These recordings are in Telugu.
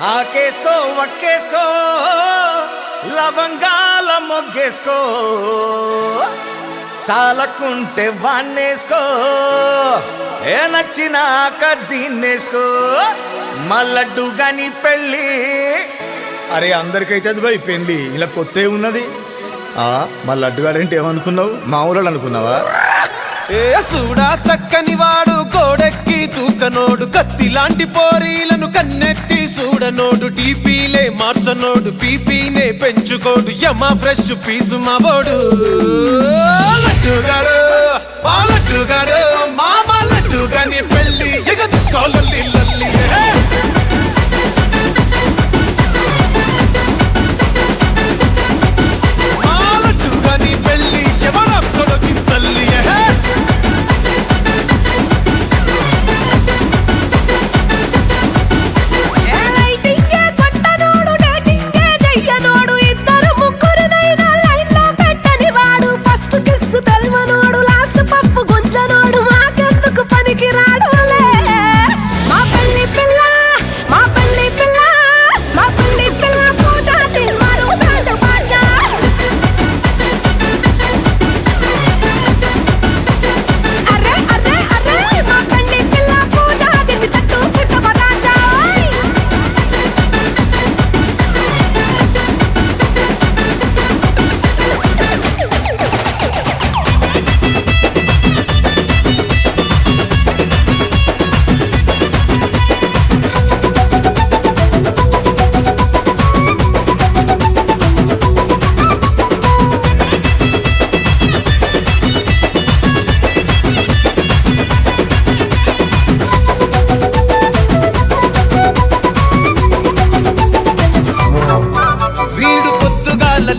ఆకేసుకో వక్కేసుకో లవంగాల మొగ్గేసుకో సాలకుంటే వాన్నేసుకో ఏ నచ్చినాక దీన్నేసుకో మల్లడ్డు గని పెళ్ళి. అరే అందరికైతే అది భయ్ పెళ్ళి, ఇలా కొత్త ఉన్నది. మా లడ్డుగాడంటే ఏమనుకున్నావు, మామూలు అనుకున్నావా? ఏ సూడా సక్కని వాడు కోడెక్కి తూకనోడు, కత్తి లాంటి పోరీలను కన్నెత్తి చూడనోడు, టీపీలే మార్చనోడు పీపీనే పెంచుకోడు, యమ ఫ్రెష్ పీసు మావోడు. లడ్డుగాడు లడ్డుగాడు మామ లడ్డుగాని పెళ్ళి ఎగ చూసుకోవాలి లల్లి.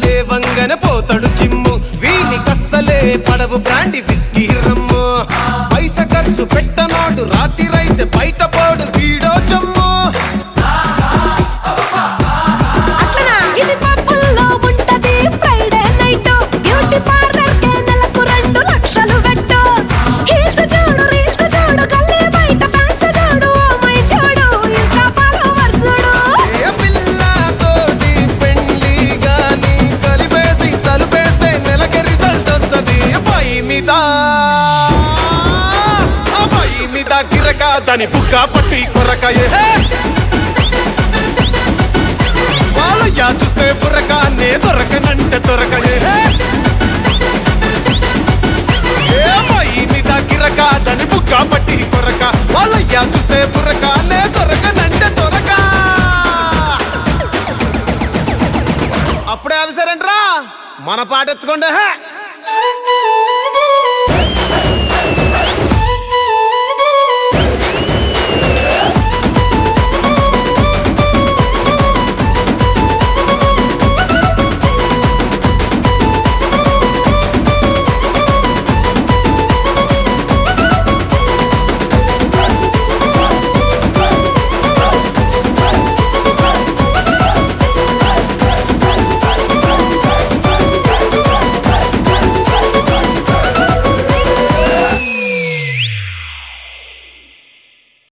లేవంగన పోతాడు చిమ్ము, వీని కස්සలే పడవు బ్రాండి విస్కీ రమ్ము, పైస ఖర్చు పెట్టనోడు రాత్రిరైతే బయట పోడు వీడో జమ్ము. దాని బుక్క పట్టి కొరకాయే వాళ్ళయ్యా చూస్తే బుర్రకానే దొరకనంటే దొరకయే. మీద గిరక దాని బుక్క పట్టి కొరక వాళ్ళయ్యా చూస్తే బుర్రకానే దొరకనంటే దొరక. అప్పుడే అభిసరంట్రా మన పాట ఎత్తుకోండి.